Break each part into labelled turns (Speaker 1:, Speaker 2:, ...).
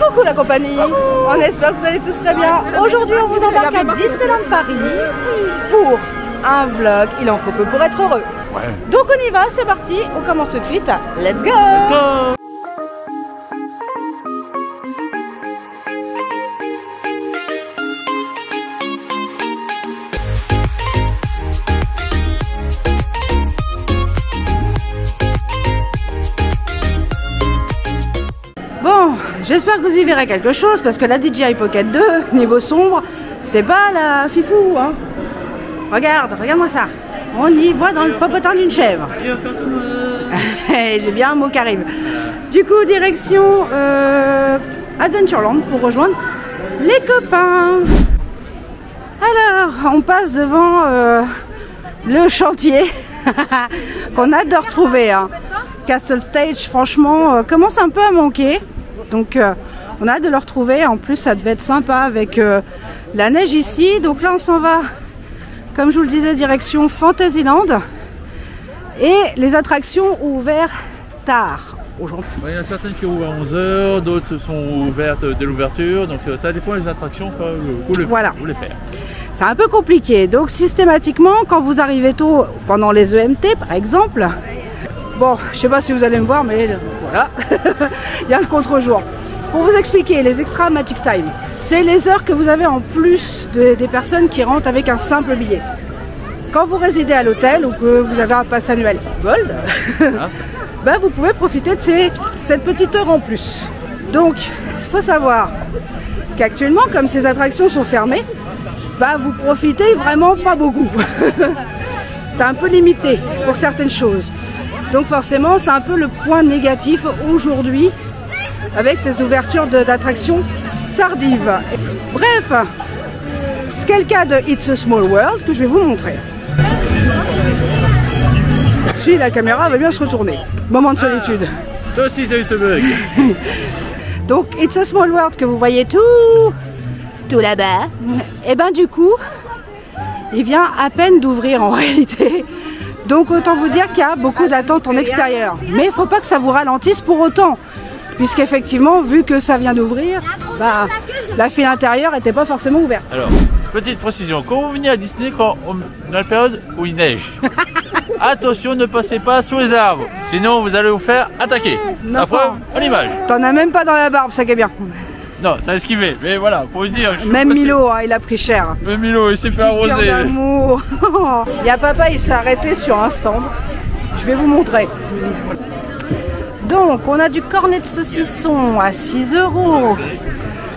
Speaker 1: Coucou la compagnie, on espère que vous allez tous très bien. Aujourd'hui on vous embarque à Disneyland Paris pour un vlog, il en faut peu pour être heureux.
Speaker 2: Ouais.
Speaker 1: Donc on y va, c'est parti, on commence tout de suite, let's go,
Speaker 2: Let's go.
Speaker 1: Bon, j'espère que vous y verrez quelque chose parce que la DJI Pocket 2, niveau sombre, c'est pas la fifou, hein. Regarde-moi ça. On y voit dans le popotin d'une chèvre. J'ai bien un mot qui arrive. Du coup, direction Adventureland pour rejoindre les copains. Alors, on passe devant le chantier qu'on a de retrouver, hein. Castle Stage, franchement, commence un peu à manquer. Donc, on a hâte de le retrouver. En plus, ça devait être sympa avec la neige ici. Donc là, on s'en va, comme je vous le disais, direction Fantasyland. Et les attractions ont ouvert tard aujourd'hui.
Speaker 2: Il y en a certaines qui ouvrent à 11h, d'autres sont ouvertes dès l'ouverture. Donc, ça dépend des attractions que vous voulez faire.
Speaker 1: C'est un peu compliqué. Donc, systématiquement, quand vous arrivez tôt, pendant les EMT, par exemple, bon, je sais pas si vous allez me voir, mais voilà, il y a le contre-jour. Pour vous expliquer, les extra Magic Time, c'est les heures que vous avez en plus des personnes qui rentrent avec un simple billet. Quand vous résidez à l'hôtel ou que vous avez un pass annuel Gold, ben vous pouvez profiter de cette petite heure en plus. Donc, il faut savoir qu'actuellement, comme ces attractions sont fermées, ben vous profitez vraiment pas beaucoup. C'est un peu limité pour certaines choses. Donc forcément, c'est un peu le point négatif aujourd'hui avec ces ouvertures d'attractions tardives. Bref, c'est le cas de It's a Small World que je vais vous montrer. Si la caméra va bien se retourner. Moment de solitude.
Speaker 2: Toi aussi, t'as eu ce bug.
Speaker 1: Donc It's a Small World que vous voyez tout là-bas. Et ben du coup, il vient à peine d'ouvrir en réalité. Donc autant vous dire qu'il y a beaucoup d'attentes en extérieur. Mais il ne faut pas que ça vous ralentisse pour autant. Puisqu'effectivement, vu que ça vient d'ouvrir, bah, la file intérieure n'était pas forcément ouverte.
Speaker 2: Alors, petite précision, quand vous venez à Disney, dans la période où il neige, attention, ne passez pas sous les arbres. Sinon, vous allez vous faire attaquer. La preuve, à l'image.
Speaker 1: T'en as même pas dans la barbe, ça qui est bien.
Speaker 2: Non, ça a esquivé, mais voilà, pour vous dire.
Speaker 1: Même Milo, hein, il a pris cher.
Speaker 2: Même Milo, il s'est fait arroser.
Speaker 1: D'amour. Il y a papa, il s'est arrêté sur un stand. Je vais vous montrer. Donc, on a du cornet de saucisson à 6 €.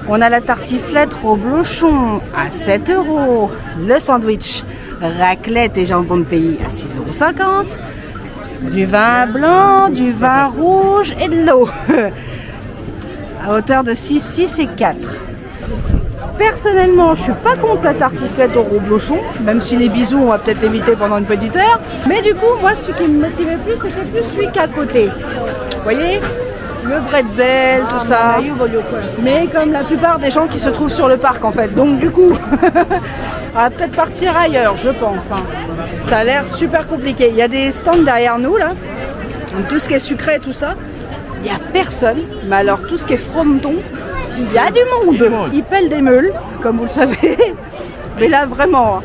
Speaker 1: On a la tartiflette reblochon à 7 €. Le sandwich raclette et jambon de pays à 6,50 €. Du vin blanc, du vin rouge et de l'eau. À hauteur de 6, 6 et 4. Personnellement, je suis pas contre la tartiflette au reblochon, même si les bisous on va peut-être éviter pendant une petite heure. Mais du coup, moi, ce qui me motivait plus, c'était plus celui qu'à côté. Vous voyez, le bretzel, tout ça. Mais comme la plupart des gens qui se trouvent sur le parc en fait. Donc du coup, on va peut-être partir ailleurs, je pense. Hein. Ça a l'air super compliqué. Il y a des stands derrière nous là. Donc, tout ce qui est sucré et tout ça. Il n'y a personne, mais alors tout ce qui est frometon, il y a du monde. Ils pèlent des meules, comme vous le savez. Mais là, vraiment.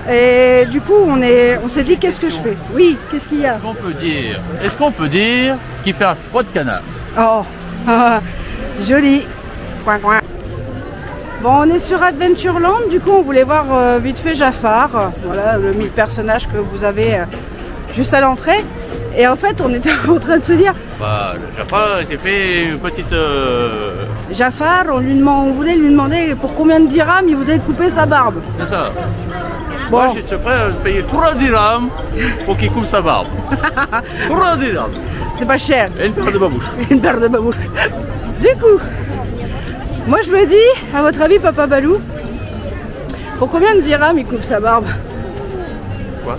Speaker 1: Et du coup, on s'est dit, qu'est-ce que je fais? Oui, qu'est-ce qu'il y a?
Speaker 2: Est-ce qu'on peut dire qu'il fait un froid de canard?
Speaker 1: Oh, joli. Coin, coin. Bon, on est sur Adventureland. Du coup, on voulait voir vite fait Jafar. Voilà, le 1000 personnages que vous avez juste à l'entrée. Et en fait, on était en train de se dire...
Speaker 2: Bah, Jafar, il s'est fait une petite...
Speaker 1: Jafar, on voulait lui demander pour combien de dirhams il voulait couper sa barbe.
Speaker 2: C'est ça.
Speaker 1: Bon.
Speaker 2: Moi, je suis prêt à payer 3 dirhams pour qu'il coupe sa barbe. 3 dirhams.
Speaker 1: C'est pas cher.
Speaker 2: Et une paire de babouches.
Speaker 1: Une paire de babouches. Du coup, moi je me dis, à votre avis, Papa Balou, pour combien de dirhams il coupe sa barbe?
Speaker 2: Quoi?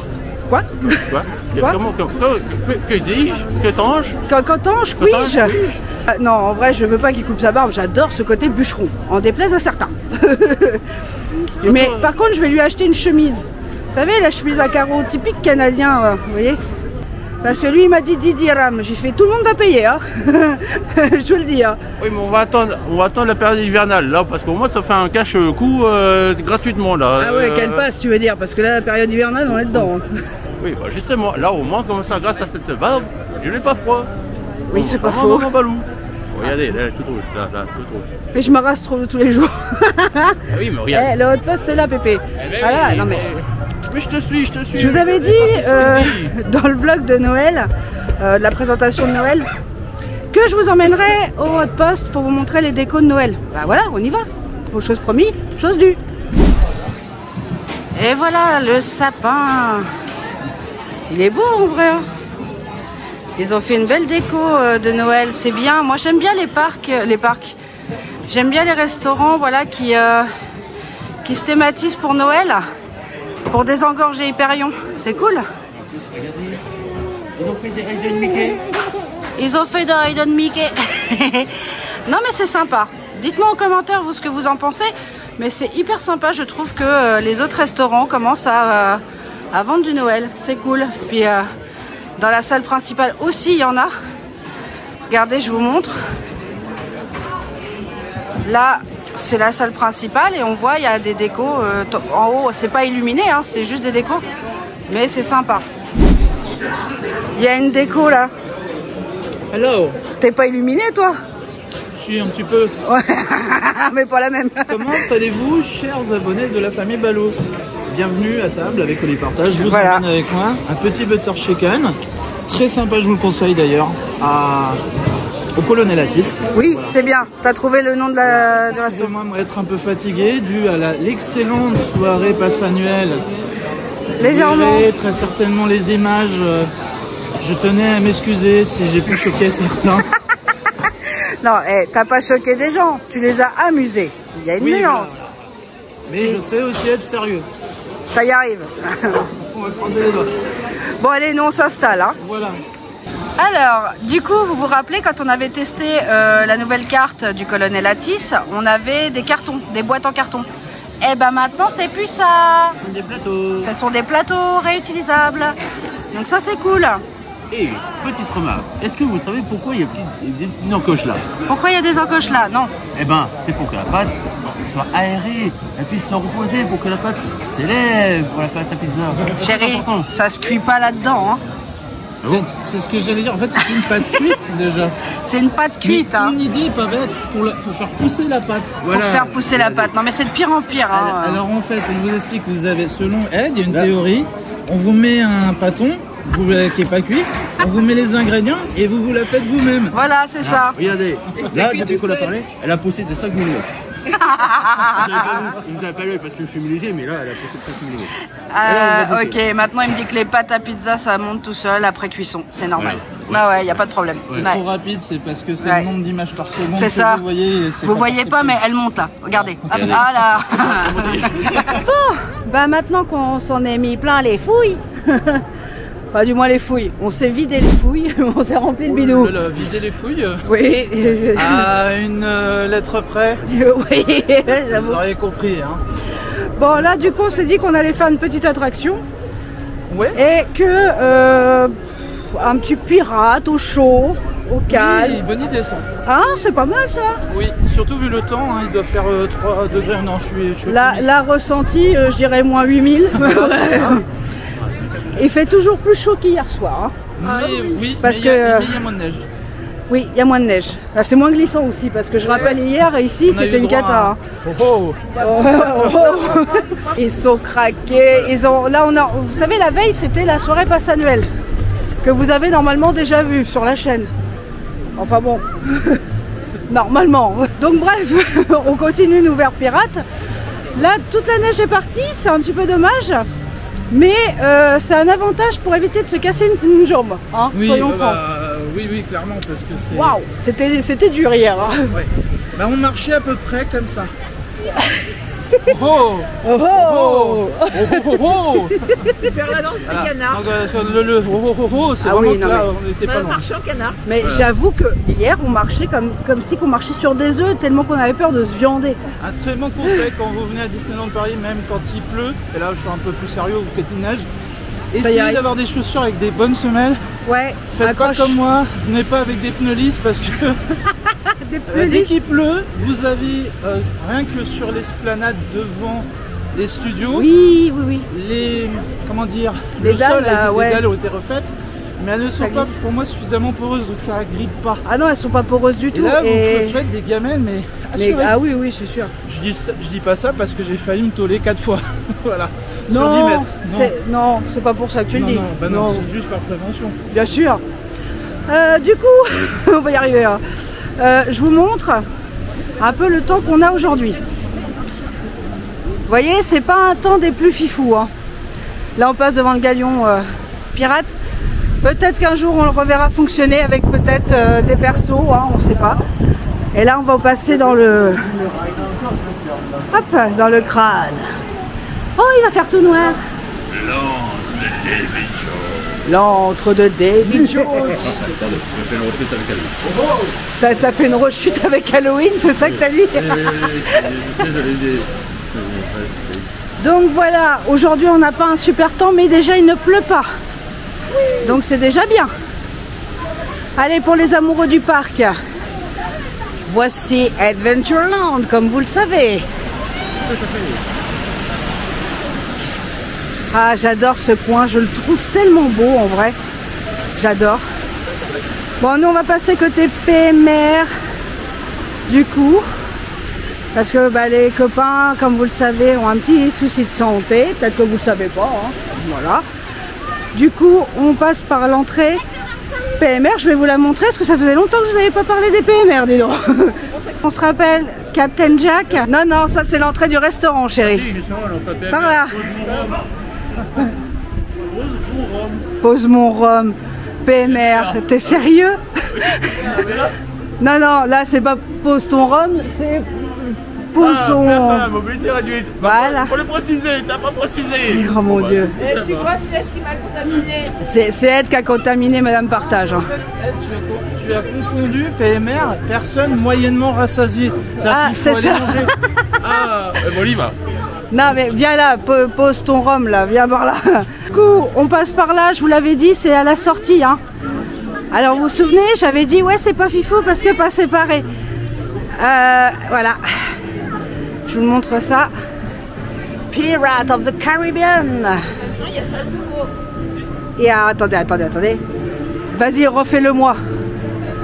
Speaker 1: Quoi?
Speaker 2: Quoi? Comment que dis-je? Que t'ange?
Speaker 1: Qu'entends-je? Oui-je? Non, en vrai, je veux pas qu'il coupe sa barbe. J'adore ce côté bûcheron, en déplaise à certains. Mais par contre, je vais lui acheter une chemise. Vous savez, la chemise à carreaux typique canadien, vous voyez? Parce que lui il m'a dit 10 dirhams. J'ai fait tout le monde va payer hein. Je vous le dis hein.
Speaker 2: Oui, mais on va attendre la période hivernale là, parce qu'au moins ça fait un cash coup gratuitement là.
Speaker 1: Ah ouais, qu'elle passe tu veux dire, parce que là la période hivernale on est dedans. Hein.
Speaker 2: Oui, bah justement, là au moins comme ça, grâce à cette vanne, je n'ai pas froid.
Speaker 1: Oui, c'est pas faux.
Speaker 2: Balou. Regardez, là, tout rouge, là, tout rouge.
Speaker 1: Et je me rase trop tous les jours.
Speaker 2: Ah oui, mais regarde.
Speaker 1: Eh, le haut poste c'est là, Pépé. Ah là, non mais...
Speaker 2: Mais je te suis.
Speaker 1: Je vous avais dit dans le vlog de Noël, de la présentation de Noël, que je vous emmènerai au haut poste pour vous montrer les décos de Noël. Bah voilà, on y va. Chose promis, chose due. Et voilà le sapin. Il est beau en vrai. Hein. Ils ont fait une belle déco de Noël, c'est bien. Moi j'aime bien les parcs. J'aime bien les restaurants, voilà, qui se thématisent pour Noël, pour désengorger Hyperion. C'est cool.
Speaker 2: Regardez, ils ont fait des Hayden Mickey.
Speaker 1: Ils ont fait des Hayden Mickey. Non mais c'est sympa. Dites-moi en commentaire vous ce que vous en pensez. Mais c'est hyper sympa, je trouve que les autres restaurants commencent à vendre du Noël. C'est cool. Puis dans la salle principale aussi, il y en a. Regardez, je vous montre. Là, c'est la salle principale et on voit, il y a des décos. En haut, c'est pas illuminé, hein, c'est juste des décos. Mais c'est sympa. Il y a une déco là.
Speaker 3: Hello.
Speaker 1: T'es pas illuminé, toi?
Speaker 3: Si, un petit peu.
Speaker 1: Ouais, mais pas la même.
Speaker 3: Comment allez-vous, chers abonnés de la famille Ballot? Bienvenue à table avec Oli Partage. Je vous emmène avec moi un petit butter chicken. Très sympa, je vous le conseille d'ailleurs, au Colonel Atis.
Speaker 1: Oui,
Speaker 3: voilà.
Speaker 1: C'est bien. T'as trouvé le nom du restaurant.
Speaker 3: Excusez-moi, être un peu fatigué dû à l'excellente soirée passe annuelle.
Speaker 1: Légèrement.
Speaker 3: Vous verrez très certainement les images. Je tenais à m'excuser si j'ai pu choquer certains.
Speaker 1: Non, t'as pas choqué des gens, tu les as amusés. Il y a une nuance.
Speaker 3: Voilà. Mais je sais aussi être sérieux.
Speaker 1: Ça y arrive.
Speaker 3: On va croiser les doigts.
Speaker 1: Bon allez, nous on s'installe. Hein.
Speaker 3: Voilà.
Speaker 1: Alors, du coup, vous vous rappelez quand on avait testé la nouvelle carte du Colonel Atis, on avait des cartons, des boîtes en carton. Et ben maintenant, c'est plus ça.
Speaker 3: Ce sont des plateaux.
Speaker 1: Ce sont des plateaux réutilisables. Donc ça, c'est cool.
Speaker 2: Et petite remarque, est-ce que vous savez pourquoi il y a des petites encoches là?
Speaker 1: Pourquoi il y a des encoches là? Non.
Speaker 2: Eh ben, c'est pour que la pâte soit aérée, elle puisse se reposer, pour que la pâte s'élève pour la pâte à pizza.
Speaker 1: Chérie, ça se cuit pas là-dedans. Hein.
Speaker 2: Ah bon?
Speaker 3: C'est ce que j'allais dire. En fait, c'est une pâte cuite déjà.
Speaker 1: C'est une pâte cuite. Hein.
Speaker 3: Une idée pas bête pour faire pousser la pâte.
Speaker 1: Voilà. Pour faire pousser la pâte. Non mais c'est de pire en pire. Hein.
Speaker 3: Alors en fait, on vous explique, vous avez selon Ed, il y a une théorie. On vous met un pâton qui n'est pas cuit, on vous met les ingrédients et vous la faites vous-même.
Speaker 1: Voilà, c'est ça.
Speaker 2: Regardez, là, depuis qu'on a parlé, elle a poussé de 5 mm. Vous n'avez pas vu parce que je suis léger, mais là, elle a poussé de 5 mm.
Speaker 1: Ok, maintenant il me dit que les pâtes à pizza ça monte tout seul après cuisson, c'est normal. Ouais. Bah ouais, il n'y a pas de problème.
Speaker 3: C'est trop rapide, c'est parce que c'est le nombre d'images par seconde.
Speaker 1: C'est ça.
Speaker 3: Vous
Speaker 1: voyez pas, mais elle monte là. Regardez. Okay, ah là. Bon, bah maintenant qu'on s'en est mis plein les fouilles. Enfin, du moins les fouilles. On s'est vidé les fouilles, on s'est rempli le bidou.
Speaker 3: Vider les fouilles?
Speaker 1: Oui.
Speaker 3: À une lettre près.
Speaker 1: Oui, j'avoue.
Speaker 3: Vous auriez compris. Hein.
Speaker 1: Bon, là, du coup, on s'est dit qu'on allait faire une petite attraction.
Speaker 3: Ouais.
Speaker 1: Et que un petit pirate au chaud, au calme.
Speaker 3: Oui, bonne idée ça.
Speaker 1: Hein, c'est pas mal ça.
Speaker 3: Oui, surtout vu le temps, hein, il doit faire 3 degrés. Non, je suis
Speaker 1: la ressentie, je dirais moins 8000. Il fait toujours plus chaud qu'hier soir. Hein.
Speaker 3: Oui,
Speaker 1: parce
Speaker 3: mais il y a moins de neige.
Speaker 1: Oui, il y a moins de neige. C'est moins glissant aussi, parce que je rappelle hier, ici, c'était une cata. Ils sont craqués. Là, vous savez, la veille, c'était la soirée passe annuelle, que vous avez normalement déjà vue sur la chaîne. Enfin bon, normalement. Donc bref, on continue nous vers Pirate. Là, toute la neige est partie, c'est un petit peu dommage. Mais c'est un avantage pour éviter de se casser une jambe, hein,
Speaker 3: oui,
Speaker 1: soyons francs.
Speaker 3: Oui, clairement, parce que c'est...
Speaker 1: Waouh, c'était dur hier. Hein.
Speaker 3: Ouais. Bah, on marchait à peu près comme ça.
Speaker 4: Faire la danse des canards.
Speaker 3: C'est vraiment là, on n'était pas loin.
Speaker 4: Marcher en canard.
Speaker 1: Mais j'avoue que hier on marchait comme si on marchait sur des œufs tellement qu'on avait peur de se viander.
Speaker 3: Un très bon conseil quand vous venez à Disneyland Paris, même quand il pleut, et là je suis un peu plus sérieux ou qu'il neige, Essayez d'avoir des chaussures avec des bonnes semelles.
Speaker 1: Ouais.
Speaker 3: Faites pas comme moi, venez pas avec des pneus lisses parce que dès qu'il pleut, vous avez rien que sur l'esplanade devant les studios.
Speaker 1: Oui, oui, oui.
Speaker 3: Les comment dire,
Speaker 1: les
Speaker 3: le
Speaker 1: dalles,
Speaker 3: sol,
Speaker 1: là,
Speaker 3: les dalles ont été refaites, mais elles ne sont pas pour moi suffisamment poreuses donc ça grippe pas.
Speaker 1: Ah non, elles sont pas poreuses du tout.
Speaker 3: Et là, vous faites des gamelles, mais assurez.
Speaker 1: Ah oui, oui, c'est sûr.
Speaker 3: Je dis pas ça parce que j'ai failli me toller 4 fois. Voilà.
Speaker 1: Non,
Speaker 3: 10 mètres.
Speaker 1: Non, c'est pas pour ça que tu le dis.
Speaker 3: Non, c'est juste par prévention.
Speaker 1: Bien sûr. Du coup, on va y arriver. Hein. Je vous montre un peu le temps qu'on a aujourd'hui. Vous voyez, c'est pas un temps des plus fifous. Hein. Là, on passe devant le galion pirate. Peut-être qu'un jour, on le reverra fonctionner avec peut-être des persos, hein, on sait pas. Et là, on va passer dans le... Hop, dans le crâne. Oh, il va faire tout noir. L'antre de David Jones. T'as fait une rechute avec Halloween, c'est ça que t'as dit? Donc voilà, aujourd'hui on n'a pas un super temps, mais déjà il ne pleut pas. Donc c'est déjà bien. Allez, pour les amoureux du parc, voici Adventureland, comme vous le savez. Ah, j'adore ce coin, je le trouve tellement beau en vrai. J'adore. Bon, nous on va passer côté PMR du coup. Parce que bah, les copains, comme vous le savez, ont un petit souci de santé. Peut-être que vous ne le savez pas. Hein. Voilà. Du coup, on passe par l'entrée PMR. Je vais vous la montrer parce que ça faisait longtemps que je n'avais pas parlé des PMR, dis donc. On se rappelle Captain Jack. Non, non, ça c'est l'entrée du restaurant, chérie. Par là. Pose mon rhum. PMR. T'es sérieux? Non, non, là c'est pas pose ton rhum, c'est pose ton...
Speaker 2: Personne à mobilité réduite.
Speaker 1: Voilà.
Speaker 2: Faut le préciser, t'as pas précisé.
Speaker 1: Oh mon Dieu.
Speaker 4: Tu vois, c'est elle qui m'a contaminé.
Speaker 1: C'est Ed qui a contaminé Madame Partage.
Speaker 3: En fait, Ed, tu as confondu PMR, personne moyennement rassasiée.
Speaker 1: Ah, c'est ça.
Speaker 2: Ah, bon, il va.
Speaker 1: Non mais viens là, pose ton rhum là, viens voir là. Du coup, on passe par là, je vous l'avais dit, c'est à la sortie. Hein. Alors vous vous souvenez, j'avais dit ouais c'est pas fifou parce que pas séparé. Voilà. Je vous montre ça. Pirate of the Caribbean.
Speaker 4: Maintenant, il y a ça de nouveau.
Speaker 1: Et attendez. Vas-y, refais-le moi.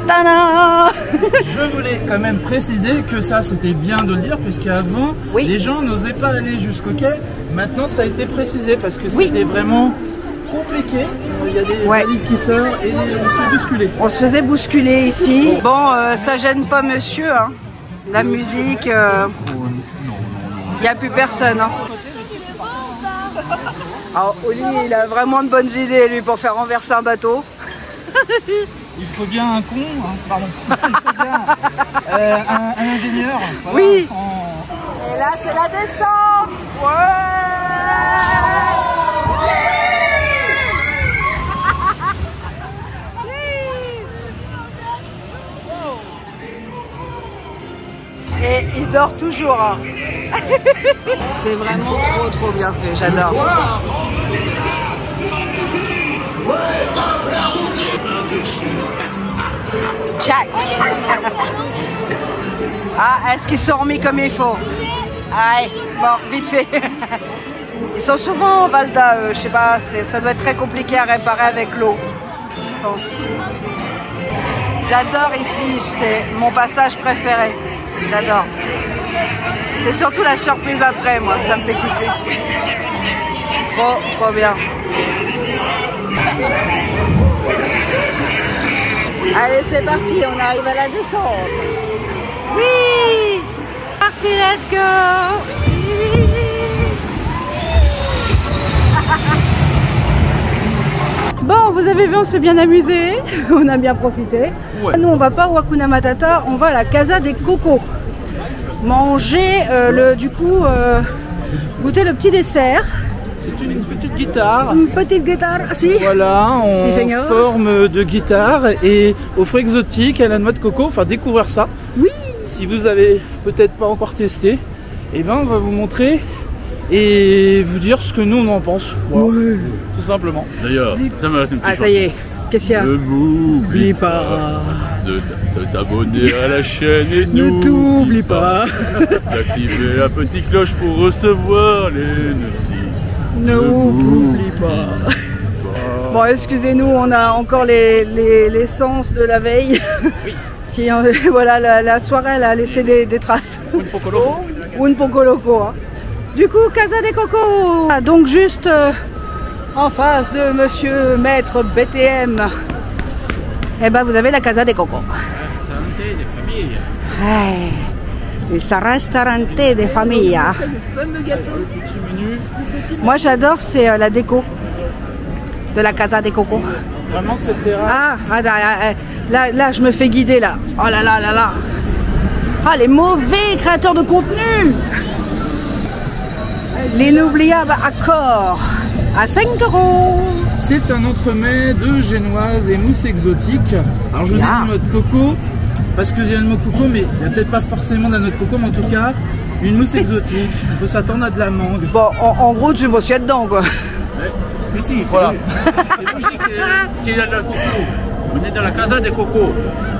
Speaker 1: Tada.
Speaker 3: Je voulais quand même préciser que ça c'était bien de le dire puisqu'avant les gens n'osaient pas aller jusqu'au quai. Maintenant ça a été précisé parce que c'était vraiment compliqué. Il y a des valides qui sortent et on se fait bousculer.
Speaker 1: On se faisait bousculer ici. Bon, ça gêne pas monsieur. Hein. La musique, il n'y a plus personne. Hein. Alors, Oli, il a vraiment de bonnes idées lui pour faire renverser un bateau.
Speaker 3: Il faut bien un con, hein, pardon. Il faut bien un ingénieur. Voilà,
Speaker 1: oui. Et là, c'est la descente. Et il dort toujours. Hein. C'est vraiment trop bien fait, j'adore. Jack. Ah, est-ce qu'ils sont remis comme il faut? Allez, bon, vite fait. Ils sont souvent en Valda, je sais pas, ça doit être très compliqué à réparer avec l'eau, je pense. J'adore ici, c'est mon passage préféré. J'adore. C'est surtout la surprise après, moi, ça me fait kiffer. Trop bien. Allez, c'est parti, on arrive à la descente. Oui! Parti, let's go! Bon, vous avez vu, on s'est bien amusé, on a bien profité. Ouais. Nous, on va pas au Hakuna Matata, on va à la Casa des Cocos. Manger, goûter le petit dessert.
Speaker 3: C'est une petite guitare.
Speaker 1: Une petite guitare, si.
Speaker 3: Voilà, en forme de guitare et aux fruits exotiques, à la noix de coco. Enfin, découvrir ça.
Speaker 1: Oui.
Speaker 3: Si vous avez peut-être pas encore testé, eh ben, on va vous montrer et vous dire ce que nous on en pense. Voilà. Ouais. Tout simplement.
Speaker 2: D'ailleurs, ça me reste une petite
Speaker 1: ça y est, qu'est-ce qu'il y a?
Speaker 2: Ne m'oublie pas de t'abonner à la chaîne et
Speaker 1: ne t'oublie pas
Speaker 2: d'activer la petite cloche pour recevoir les notifs.
Speaker 1: N'oublie pas. Bon, excusez-nous, on a encore l'essence de la veille. Qui, voilà, la soirée, elle a laissé des traces. Un poco loco. Hein. Du coup, Casa de Coco. Donc juste en face de Monsieur Maître BTM. Eh ben, vous avez la Casa de Coco. Il restaurante de famille. Moi, j'adore, c'est la déco de la Casa de Coco.
Speaker 3: Vraiment cette terrasse.
Speaker 1: Là, je me fais guider là. Oh là là là là. Ah, les mauvais créateurs de contenu. L'inoubliable accord à 5 €.
Speaker 3: C'est un entremets de génoise et mousse exotique. Alors je vous ai dit noix de coco, parce que il y a le mot coco, mais il n'y a peut-être pas forcément de la noix de coco, mais en tout cas, une mousse exotique. On peut s'attendre à de la mangue.
Speaker 1: Bon, en gros, tu bosses dedans quoi.
Speaker 2: Mais si, voilà. C'est logique qu'il y a de la coco. On est dans la Casa de Coco.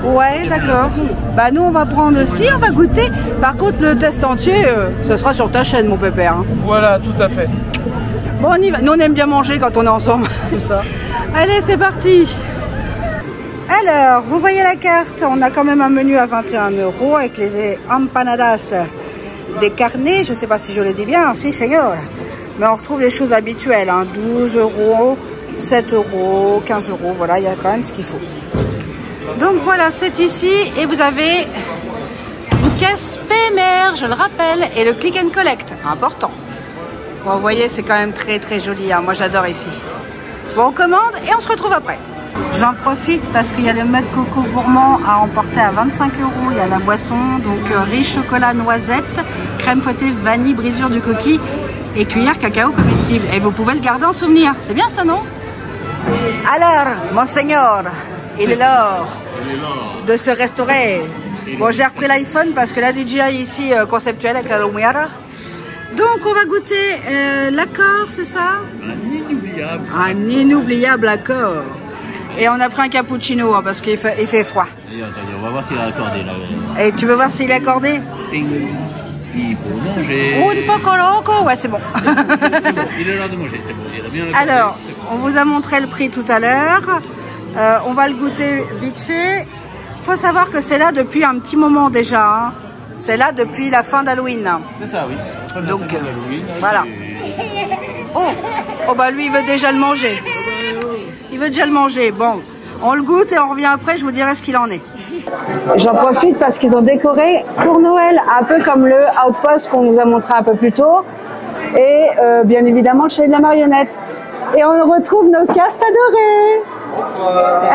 Speaker 1: Ouais, d'accord. Bah nous on va prendre aussi, on va goûter. Par contre le test entier, ce sera sur ta chaîne mon pépère. Hein.
Speaker 3: Voilà, tout à fait.
Speaker 1: Bon on y va, nous on aime bien manger quand on est ensemble.
Speaker 3: C'est ça.
Speaker 1: Allez c'est parti. Alors, vous voyez la carte, on a quand même un menu à 21 € avec les empanadas des carnets, je sais pas si je le dis bien, si señor. Mais on retrouve les choses habituelles, hein, 12 €, 7 €, 15 €, voilà, il y a quand même ce qu'il faut. Donc voilà, c'est ici et vous avez une caisse PMR, je le rappelle, et le click and collect, important. Bon, vous voyez, c'est quand même très très joli, hein, moi j'adore ici. Bon, on commande et on se retrouve après. J'en profite parce qu'il y a le mug coco gourmand à emporter à 25 €, il y a la boisson, donc riz, chocolat, noisette, crème fouettée, vanille, brisure du coquille et cuillère cacao comestible. Et vous pouvez le garder en souvenir, c'est bien ça, non? Alors, monseigneur, il est l'heure de se restaurer. Bon, j'ai repris l'iPhone parce que la DJI ici conceptuelle avec la lumière. Donc, on va goûter l'accord, c'est ça?
Speaker 2: Un inoubliable.
Speaker 1: Un inoubliable accord. Et on a pris un cappuccino hein, parce qu'il fait froid.
Speaker 2: D'ailleurs, on va voir s'il est accordé là.
Speaker 1: Et tu veux voir s'il est accordé?
Speaker 2: Il faut manger.
Speaker 1: Un poco loco, ouais, c'est bon.
Speaker 2: C'est bon, il est l'heure de manger, c'est bon. Il a bien accordé.
Speaker 1: Alors, on vous a montré le prix tout à l'heure. On va le goûter vite fait. Faut savoir que c'est là depuis un petit moment déjà. Hein. C'est là depuis la fin d'Halloween.
Speaker 2: C'est ça, oui.
Speaker 1: Donc, voilà. Oh, bah lui, il veut déjà le manger. Il veut déjà le manger. Bon, on le goûte et on revient après, je vous dirai ce qu'il en est. J'en profite parce qu'ils ont décoré pour Noël, un peu comme le Outpost qu'on vous a montré un peu plus tôt. Et bien évidemment, chez la marionnette. Et on retrouve nos castes adorés.
Speaker 3: Bonsoir.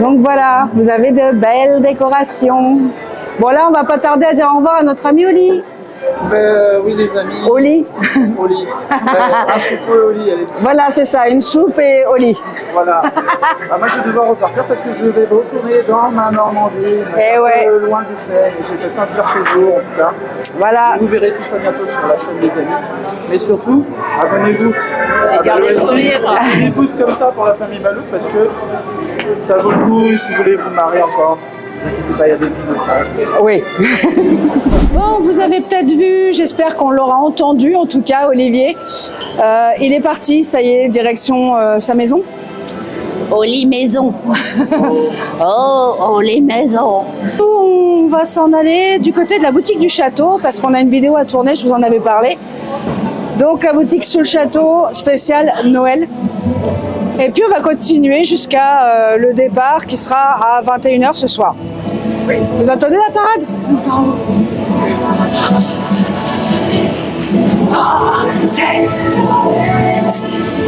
Speaker 1: Donc voilà, vous avez de belles décorations. Bon là, on va pas tarder à dire au revoir à notre ami Oli.
Speaker 3: Oui les amis.
Speaker 1: Oli.
Speaker 3: Oli. Un soupe et Oli. Allez.
Speaker 1: Voilà, c'est ça, une soupe et Oli.
Speaker 3: Voilà. Moi je vais devoir repartir parce que je vais retourner dans ma Normandie,
Speaker 1: et ouais.
Speaker 3: Loin de Disney. J'ai passé un super séjour en tout cas.
Speaker 1: Voilà.
Speaker 3: Vous verrez tout ça bientôt sur la chaîne des amis. Mais surtout, abonnez-vous. Des pouces comme ça pour la famille Balou parce que ça vaut le coup si vous voulez vous marrer encore. Ne vous inquiétez pas, il y a des vidéos qui arrivent.
Speaker 1: Oui. Bon, vous avez peut-être vu, j'espère qu'on l'aura entendu, en tout cas, Olivier. Il est parti, ça y est, direction sa maison. Oli Maison. Oh, Oli Maison. On va s'en aller du côté de la boutique du château, parce qu'on a une vidéo à tourner, je vous en avais parlé. Donc, la boutique sous le château, spéciale Noël. Et puis, on va continuer jusqu'à le départ, qui sera à 21 h ce soir. Vous entendez la parade?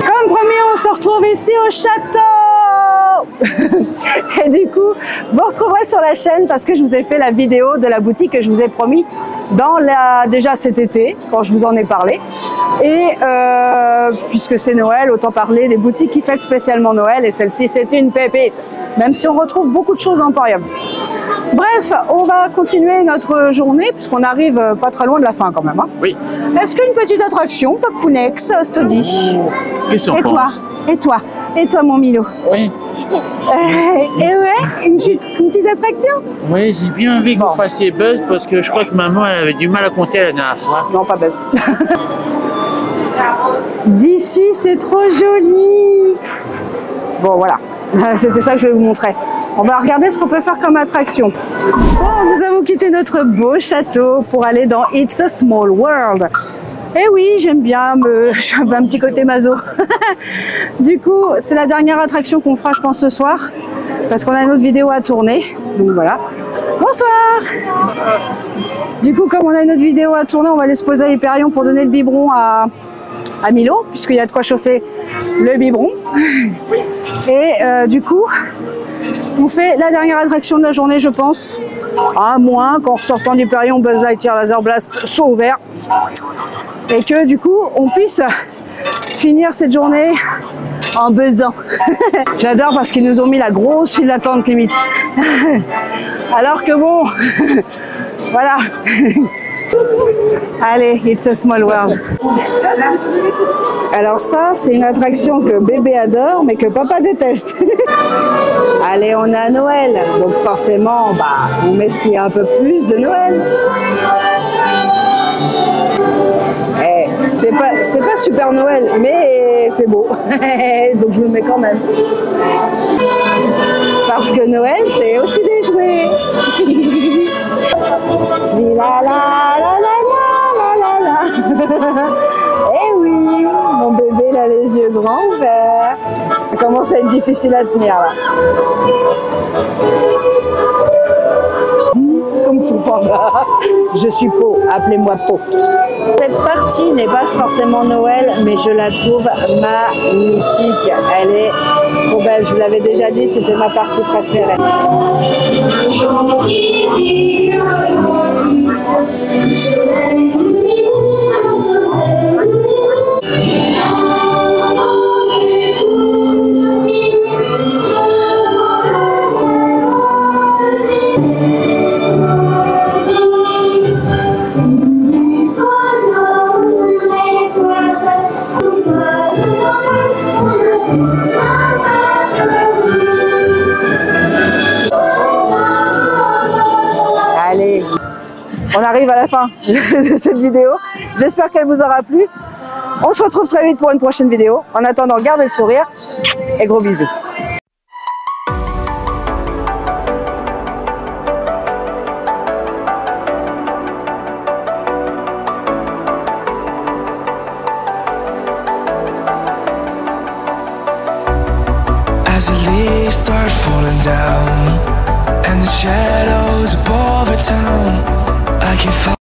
Speaker 1: Comme promis, on se retrouve ici au château. Et du coup, vous retrouverez sur la chaîne parce que je vous ai fait la vidéo de la boutique que je vous ai promis déjà cet été, quand je vous en ai parlé. Et puisque c'est Noël, autant parler des boutiques qui fêtent spécialement Noël. Et celle-ci, c'est une pépite, même si on retrouve beaucoup de choses emporium. Bref, on va continuer notre journée puisqu'on arrive pas très loin de la fin quand même. Hein.
Speaker 2: Oui.
Speaker 1: Est-ce qu'une petite attraction, Papounex, ça te dit?
Speaker 2: Question.
Speaker 1: Et toi? Et toi? Et toi, mon Milo?
Speaker 2: Oui.
Speaker 1: Et ouais, une petite attraction?
Speaker 2: Oui, j'ai bien envie que vous fassiez Buzz parce que je crois que maman elle avait du mal à compter la dernière fois.
Speaker 1: Non, pas Buzz. D'ici, c'est trop joli. Bon, voilà. C'était ça que je vais vous montrer. On va regarder ce qu'on peut faire comme attraction. Bon, nous avons quitté notre beau château pour aller dans It's a Small World. Et oui, j'aime bien, je suis un petit côté maso. Du coup, c'est la dernière attraction qu'on fera, je pense, ce soir. Parce qu'on a une autre vidéo à tourner. Donc voilà. Bonsoir. Du coup, comme on a une autre vidéo à tourner, on va aller se poser à Hyperion pour donner le biberon à Milo, puisqu'il y a de quoi chauffer le biberon. Et du coup, on fait la dernière attraction de la journée, je pense. À moins qu'en ressortant d'Hyperion, Buzz Lightyear Laser Blast soit ouvert. Et que du coup, on puisse finir cette journée en buzzant. J'adore parce qu'ils nous ont mis la grosse file d'attente limite. Alors que bon, voilà. Allez, It's a Small World. Alors ça, c'est une attraction que bébé adore, mais que papa déteste. Allez, on est à Noël, donc forcément, on met ce qui est un peu plus de Noël. C'est pas super Noël, mais c'est beau. Donc je le mets quand même. Parce que Noël, c'est aussi des jouets. La la la la la la la. Eh oui, mon bébé il a les yeux grands ouverts. Ça commence à être difficile à tenir là. Comme Fu Panda. Je suis Po, appelez-moi Po. Cette partie n'est pas forcément Noël, mais je la trouve magnifique. Elle est trop belle. Je vous l'avais déjà dit, c'était ma partie préférée. Allez, on arrive à la fin de cette vidéo. J'espère qu'elle vous aura plu. On se retrouve très vite pour une prochaine vidéo. En attendant, gardez le sourire et gros bisous.
Speaker 5: As the leaves start falling down and the shadows above the town